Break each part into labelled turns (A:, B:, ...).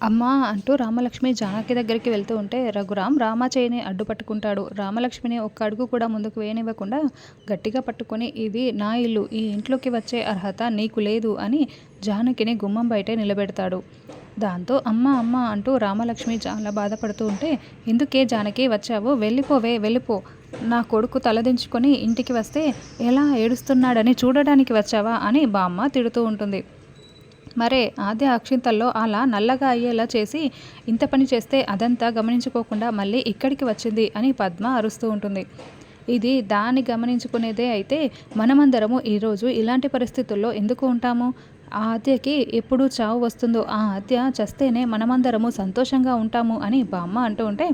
A: అమ్మా అంటూ రామలక్ష్మి జానకి దగ్గరికి వెళ్తూ ఉంటే రఘురాం రామ చేయిని అడ్డుపట్టుకుంటాడు. రామలక్ష్మిని ఒక్క అడుగు కూడా ముందుకు వేయనివ్వకుండా గట్టిగా పట్టుకొని, ఇది నా ఇల్లు, ఈ ఇంట్లోకి వచ్చే అర్హత నీకు లేదు అని జానకిని గుమ్మం బయటే నిలబెడతాడు. దాంతో అమ్మ అమ్మ అంటూ రామలక్ష్మి చాలా బాధపడుతూ ఉంటే, ఎందుకే జానకి వచ్చావు, వెళ్ళిపోవే వెళ్ళిపో, నా కొడుకు తలదించుకొని ఇంటికి వస్తే ఎలా ఏడుస్తున్నాడని చూడడానికి వచ్చావా అని బామ్మ తిడుతూ ఉంటుంది. మరే ఆద్య అక్షింతల్లో అలా నల్లగా అయ్యేలా చేసి ఇంత పని చేస్తే అదంతా గమనించుకోకుండా మళ్ళీ ఇక్కడికి వచ్చింది అని పద్మ అరుస్తూ ఉంటుంది. ఇది దాన్ని గమనించుకునేదే అయితే మనమందరము ఈరోజు ఇలాంటి పరిస్థితుల్లో ఎందుకు ఉంటాము? ఆ ఆద్యకి ఎప్పుడు చావు వస్తుందో, ఆ ఆద్య చస్తేనే మనమందరము సంతోషంగా ఉంటాము అని బామ్మ అంటూ ఉంటే,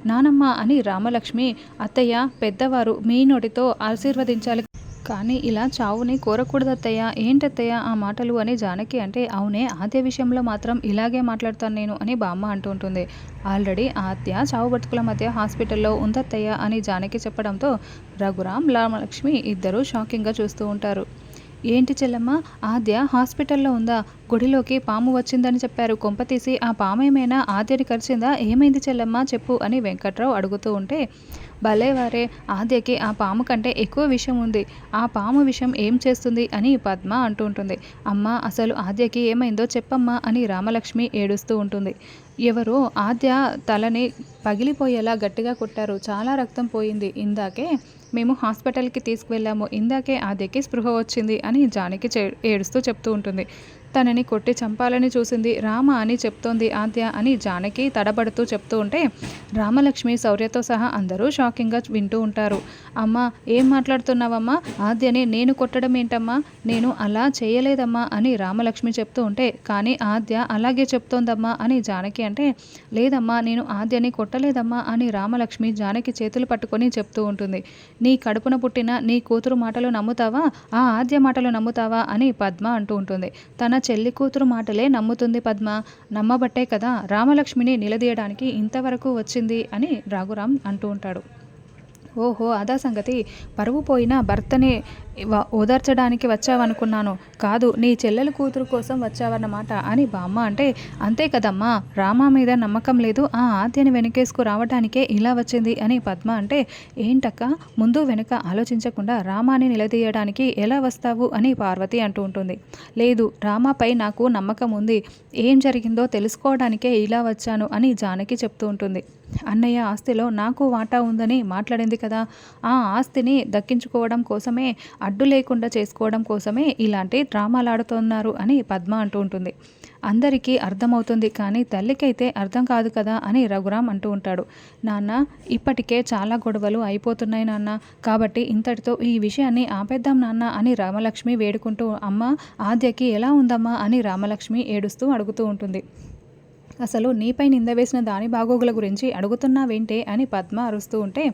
A: నానమ్మ అని రామలక్ష్మి, అత్తయ్య పెద్దవారు మీ నోటితో ఆశీర్వదించాలి, కానీ ఇలా చావుని కోరకూడదత్తయ్య, ఏంటత్తయ్య ఆ మాటలు అని జానకి అంటే, అవునే ఆద్య విషయంలో మాత్రం ఇలాగే మాట్లాడతాను నేను అని బామ్మ అంటూ ఉంటుంది. ఆల్రెడీ ఆద్య చావు బతుకుల మధ్య హాస్పిటల్లో ఉందత్తయ్య అని జానకి చెప్పడంతో రఘురాం రామలక్ష్మి ఇద్దరూ షాకింగ్గా చూస్తూ ఉంటారు. ఏంటి చెల్లమ్మ, ఆద్య హాస్పిటల్లో ఉందా? గుడిలోకి పాము వచ్చిందని చెప్పారు, కొంపతీసి ఆ పాము ఏమైనా ఆద్యని కరిచిందా? ఏమైంది చెల్లమ్మ చెప్పు అని వెంకట్రావు అడుగుతూ ఉంటే, భలేవారే, ఆద్యకి ఆ పాము కంటే ఎక్కువ విషయం ఉంది, ఆ పాము విషయం ఏం చేస్తుంది అని పద్మ అంటూ ఉంటుంది. అమ్మ అసలు ఆద్యకి ఏమైందో చెప్పమ్మా అని రామలక్ష్మి ఏడుస్తూ ఉంటుంది. ఎవరో ఆద్య తలని పగిలిపోయేలా గట్టిగా కొట్టారు, చాలా రక్తం పోయింది, ఇందాకే మేము హాస్పిటల్కి తీసుకువెళ్ళాము, ఇందాకే ఆద్యకి స్పృహ వచ్చింది అని జానకి ఏడుస్తూ చెప్తూ ఉంటుంది. తనని కొట్టి చంపాలని చూసింది రామ అని చెప్తోంది ఆద్య అని జానకి తడబడుతూ చెప్తూ ఉంటే రామలక్ష్మి శౌర్యతో సహా అందరూ షాకింగ్గా వింటూ ఉంటారు. అమ్మ ఏం మాట్లాడుతున్నావమ్మా, ఆద్యని నేను కొట్టడం ఏంటమ్మా, నేను అలా చేయలేదమ్మా అని రామలక్ష్మి చెప్తూ ఉంటే, కానీ ఆద్య అలాగే చెప్తోందమ్మా అని జానకి అంటే, లేదమ్మా నేను ఆద్యని కొట్టలేదమ్మా అని రామలక్ష్మి జానకి చేతులు పట్టుకొని చెప్తూ ఉంటుంది. నీ కడుపున పుట్టిన నీ కూతురు మాటలు నమ్ముతావా, ఆ ఆద్య మాటలు నమ్ముతావా అని పద్మ అంటూ ఉంటుంది. తన చెల్లి కూతురు మాటలే నమ్ముతుంది పద్మ, నమ్మబట్టే కదా రామలక్ష్మిని నిలదీయడానికి ఇంతవరకు వచ్చింది అని రఘురాం అంటూ ఉంటాడు. ఓహో అదా సంగతి, పరువు పోయిన భర్తని ఓదార్చడానికి వచ్చావనుకున్నాను, కాదు నీ చెల్లెల కూతురు కోసం వచ్చావన్నమాట అని బామ్మ అంటే, అంతే కదమ్మా, రామ మీద నమ్మకం లేదు, ఆ ఆద్యని వెనకేసుకు రావడానికే ఇలా వచ్చింది అని పద్మ అంటే, ఏంటక్క ముందు వెనుక ఆలోచించకుండా రామాని నిలదీయడానికి ఎలా వస్తావు అని పార్వతి అంటూ ఉంటుంది. లేదు రామాపై నాకు నమ్మకం ఉంది, ఏం జరిగిందో తెలుసుకోవడానికే ఇలా వచ్చాను అని జానకి చెప్తూ ఉంటుంది. అన్నయ్య ఆస్తిలో నాకు వాటా ఉందని మాట్లాడింది కదా, ఆ ఆస్తిని దక్కించుకోవడం కోసమే, అడ్డు లేకుండా చేసుకోవడం కోసమే ఇలాంటి డ్రామాలాడుతున్నారు అని పద్మ అంటూ ఉంటుంది. అందరికీ అర్థమవుతుంది, కానీ తల్లికైతే అర్థం కాదు కదా అని రఘురాం అంటూ ఉంటాడు. నాన్న ఇప్పటికే చాలా గొడవలు అయిపోతున్నాయి నాన్న, కాబట్టి ఇంతటితో ఈ విషయాన్ని ఆపేద్దాం నాన్న అని రామలక్ష్మి వేడుకుంటూ, అమ్మ ఆద్యకి ఎలా ఉందమ్మా అని రామలక్ష్మి ఏడుస్తూ అడుగుతూ ఉంటుంది. అసలు నీపై నింద వేసిన దాని బాగోగుల గురించి అడుగుతున్నావేంటే అని పద్మ అరుస్తూ ఉంటే,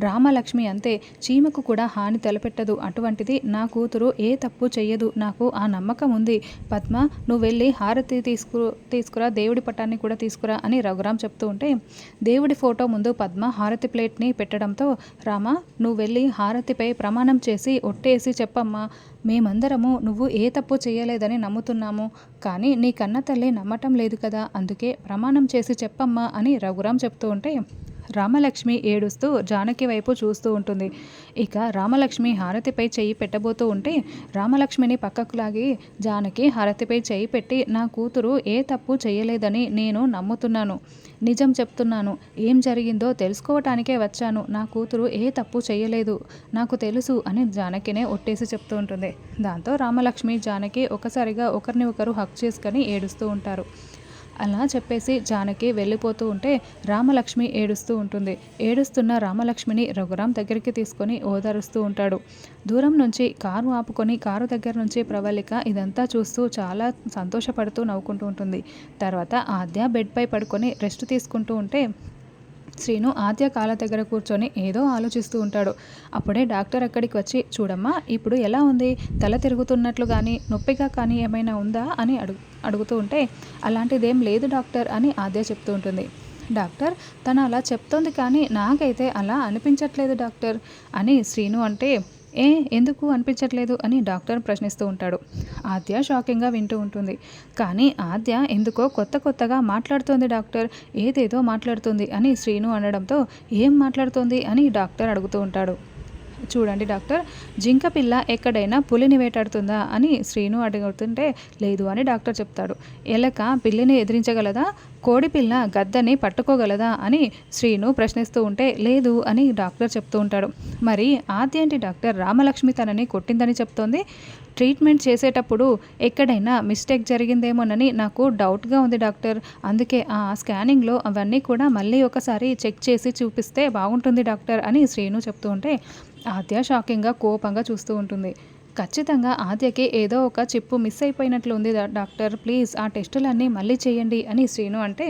A: రామలక్ష్మి అంతే, చీమకు కూడా హాని తలపెట్టదు, అటువంటిది నా కూతురు ఏ తప్పు చెయ్యదు, నాకు ఆ నమ్మకం ఉంది. పద్మ నువ్వు వెళ్ళి హారతి తీసుకురా, దేవుడి పటాన్ని కూడా తీసుకురా అని రఘురాం చెప్తూ ఉంటే, దేవుడి ఫోటో ముందు పద్మ హారతి ప్లేట్ని పెట్టడంతో, రామ నువ్వు వెళ్ళి హారతిపై ప్రమాణం చేసి ఒట్టేసి చెప్పమ్మా, మేమందరము నువ్వు ఏ తప్పు చేయలేదని నమ్ముతున్నాము, కానీ నీ కన్న తల్లి నమ్మటం లేదు కదా, అందుకే ప్రమాణం చేసి చెప్పమ్మా అని రఘురాం చెప్తూ ఉంటే రామలక్ష్మి ఏడుస్తూ జానకి వైపు చూస్తూ ఉంటుంది. ఇక రామలక్ష్మి హారతిపై చెయ్యి పెట్టబోతూ ఉంటే రామలక్ష్మిని పక్కకు లాగి జానకి హారతిపై చెయ్యి పెట్టి, నా కూతురు ఏ తప్పు చేయలేదని నేను నమ్ముతున్నాను, నిజం చెప్తున్నాను, ఏం జరిగిందో తెలుసుకోవటానికే వచ్చాను, నా కూతురు ఏ తప్పు చేయలేదు, నాకు తెలుసు అని జానకినే ఒట్టేసి చెప్తూ ఉంటుంది. దాంతో రామలక్ష్మి జానకి ఒకసారిగా ఒకరిని ఒకరు హక్ చేసుకొని ఏడుస్తూ ఉంటారు. అలా చెప్పేసి జానకి వెళ్ళిపోతూ ఉంటే రామలక్ష్మి ఏడుస్తూ ఉంటుంది. ఏడుస్తున్న రామలక్ష్మిని రఘురాం దగ్గరికి తీసుకొని ఓదారుస్తూ ఉంటాడు. దూరం నుంచి కారు ఆపుకొని కారు దగ్గర నుంచి ప్రవళిక ఇదంతా చూస్తూ చాలా సంతోషపడుతూ నవ్వుకుంటూ ఉంటుంది. తర్వాత ఆద్య బెడ్పై పడుకొని రెస్ట్ తీసుకుంటూ ఉంటే శ్రీను ఆద్య కాళ్ళ దగ్గర కూర్చొని ఏదో ఆలోచిస్తూ ఉంటాడు. అప్పుడే డాక్టర్ అక్కడికి వచ్చి, చూడమ్మా ఇప్పుడు ఎలా ఉంది, తల తిరుగుతున్నట్లు కానీ నొప్పిగా కానీ ఏమైనా ఉందా అని అడుగుతూ ఉంటే, అలాంటిదేం లేదు డాక్టర్ అని ఆద్య చెప్తూ ఉంటుంది. డాక్టర్ తను అలా చెప్తోంది, కానీ నాకైతే అలా అనిపించట్లేదు డాక్టర్ అని శ్రీను అంటే, ఏ ఎందుకు అనిపించట్లేదు అని డాక్టర్ ప్రశ్నిస్తూ ఉంటాడు. ఆద్య షాకింగ్గా వింటూ ఉంటుంది. కానీ ఆద్య ఎందుకో కొత్తగా మాట్లాడుతోంది డాక్టర్, ఏదేదో మాట్లాడుతుంది అని శ్రీను అనడంతో ఏం మాట్లాడుతోంది అని డాక్టర్ అడుగుతూ ఉంటాడు. చూడండి డాక్టర్, జింక పిల్ల ఎక్కడైనా పులిని వేటాడుతుందా అని శ్రీను అడుగుతుంటే లేదు అని డాక్టర్ చెప్తాడు. ఎలక పిల్లిని ఎదిరించగలదా, కోడి పిల్ల గద్దని పట్టుకోగలదా అని శ్రీను ప్రశ్నిస్తూ ఉంటే లేదు అని డాక్టర్ చెప్తూ ఉంటాడు. మరి ఆద్య ఏంటి డాక్టర్ రామలక్ష్మి తనని కొట్టిందని చెప్తోంది? ట్రీట్మెంట్ చేసేటప్పుడు ఎక్కడైనా మిస్టేక్ జరిగిందేమోనని నాకు డౌట్గా ఉంది డాక్టర్. అందుకే ఆ స్కానింగ్లో అవన్నీ కూడా మళ్ళీ ఒకసారి చెక్ చేసి చూపిస్తే బాగుంటుంది డాక్టర్ అని శ్రీను చెప్తూ ఉంటే ఆద్య షాకింగ్గా కోపంగా చూస్తూ ఉంటుంది. ఖచ్చితంగా ఆద్యకి ఏదో ఒక చిప్పు మిస్ అయిపోయినట్లు ఉంది డాక్టర్, ప్లీజ్ ఆ టెస్టులన్నీ మళ్ళీ చేయండి అని శ్రీను అంటే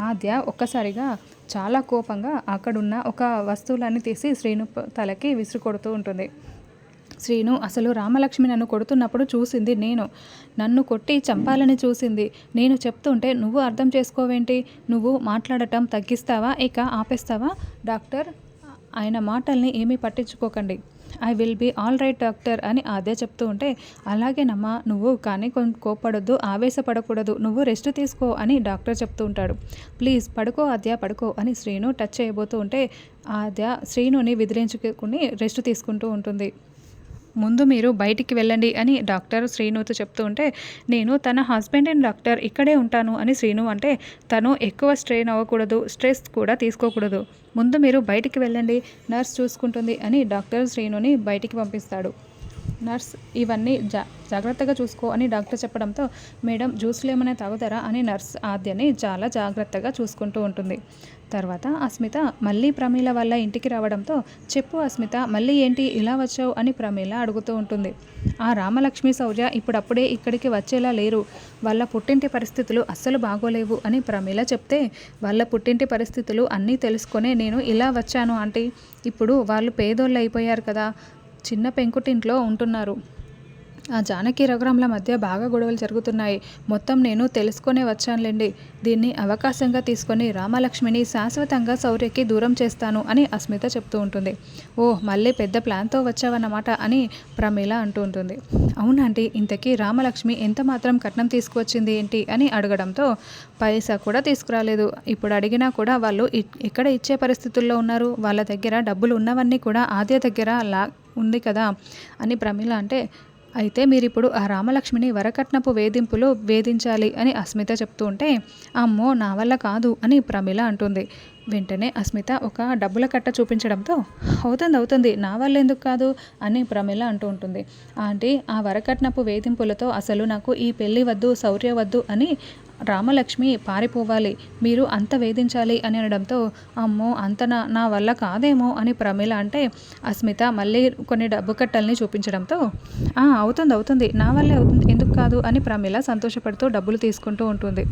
A: ఆద్య ఒక్కసారిగా చాలా కోపంగా అక్కడున్న ఒక వస్తువులన్నీ తీసి శ్రీను తలకి విసిరి కొడుతూ ఉంటుంది. శ్రీను, అసలు రామలక్ష్మి నన్ను కొడుతున్నప్పుడు చూసింది నేను, నన్ను కొట్టి చంపాలని చూసింది. నేను చెప్తుంటే నువ్వు అర్థం చేసుకోవేంటి? నువ్వు మాట్లాడటం తగ్గిస్తావా, ఇక ఆపేస్తావా? డాక్టర్, ఆయన మాటల్ని ఏమీ పట్టించుకోకండి. I will be all right doctor అని ఆద్య చెప్తూ ఉంటే అలాగేనమ్మా, నువ్వు కానీ కోప్పడొద్దు, ఆవేశపడకూడదు, నువ్వు రెస్ట్ తీసుకో అని డాక్టర్ చెప్తూ ఉంటాడు. ప్లీజ్ పడుకో ఆద్య, పడుకో అని శ్రీను టచ్ చేయబోతూ ఉంటే ఆద్య శ్రీనుని విదిలించుకుని రెస్ట్ తీసుకుంటూ ఉంటుంది. ముందు మీరు బయటికి వెళ్ళండి అని డాక్టర్ శ్రీనుతో చెప్తూ ఉంటే నేను తన హస్బెండ్ అండ్ డాక్టర్, ఇక్కడే ఉంటాను అని శ్రీను అంటే తను ఎక్కువ స్ట్రెయిన్ అవ్వకూడదు, స్ట్రెస్ కూడా తీసుకోకూడదు, ముందు మీరు బయటికి వెళ్ళండి, నర్స్ చూసుకుంటుంది అని డాక్టర్ శ్రీనుని బయటికి పంపిస్తాడు. నర్స్ ఇవన్నీ జాగ్రత్తగా చూసుకో అని డాక్టర్ చెప్పడంతో మేడం జ్యూస్లు ఏమైనా తాగుతారా అని నర్స్ ఆద్యని చాలా జాగ్రత్తగా చూసుకుంటూ ఉంటుంది. తర్వాత అస్మిత మళ్ళీ ప్రమీల వల్ల ఇంటికి రావడంతో చెప్పు అస్మిత, మళ్ళీ ఏంటి ఇలా వచ్చావు అని ప్రమీల అడుగుతూ ఉంటుంది. ఆ రామలక్ష్మి శౌర్య ఇప్పుడప్పుడే ఇక్కడికి వచ్చేలా లేరు, వాళ్ళ పుట్టింటి పరిస్థితులు అస్సలు బాగోలేవు అని ప్రమీల చెప్తే వాళ్ళ పుట్టింటి పరిస్థితులు అన్నీ తెలుసుకొనే నేను ఇలా వచ్చాను ఆంటీ. ఇప్పుడు వాళ్ళు పేదోళ్ళు అయిపోయారు కదా, చిన్న పెంకుటింట్లో ఉంటున్నారు. ఆ జానకి రఘురాంల మధ్య బాగా గొడవలు జరుగుతున్నాయి. మొత్తం నేను తెలుసుకొనే వచ్చానులేండి. దీన్ని అవకాశంగా తీసుకొని రామలక్ష్మిని శాశ్వతంగా శౌర్యకి దూరం చేస్తాను అని అస్మిత చెప్తూ ఉంటుంది. ఓ, మళ్ళీ పెద్ద ప్లాన్తో వచ్చావన్నమాట అని ప్రమీల అంటూ ఉంటుంది. అవునండి, ఇంతకీ రామలక్ష్మి ఎంత మాత్రం కట్నం తీసుకువచ్చింది ఏంటి అని అడగడంతో పైసా కూడా తీసుకురాలేదు. ఇప్పుడు అడిగినా కూడా వాళ్ళు ఎక్కడ ఇచ్చే పరిస్థితుల్లో ఉన్నారు, వాళ్ళ దగ్గర డబ్బులు ఉన్నవన్నీ కూడా ఆద్య దగ్గర ఉంది కదా అని ప్రమీల అంటే అయితే మీరిప్పుడు ఆ రామలక్ష్మిని వరకట్నపు వేధింపులు వేధించాలి అని అస్మిత చెప్తూ ఉంటే అమ్మో నా వల్ల కాదు అని ప్రమీల అంటుంది. వెంటనే అస్మిత ఒక డబ్బుల కట్ట చూపించడంతో అవుతుంది నా వల్ల ఎందుకు కాదు అని ప్రమీల అంటూ ఉంటుంది. ఆంటీ, ఆ వరకట్నపు వేధింపులతో అసలు నాకు ఈ పెళ్ళి వద్దు, శౌర్య వద్దు అని రామలక్ష్మి పారిపోవాలి, మీరు అంత వేధించాలి అని అనడంతో అమ్మో అంత నా వల్ల కాదేమో అని ప్రమీల అంటే అస్మిత మళ్ళీ కొన్ని డబ్బు కట్టల్ని చూపించడంతో అవుతుంది నా వల్లే అవుతుంది ఎందుకు కాదు అని ప్రమీల సంతోషపడుతూ డబ్బులు తీసుకుంటూ ఉంటుంది.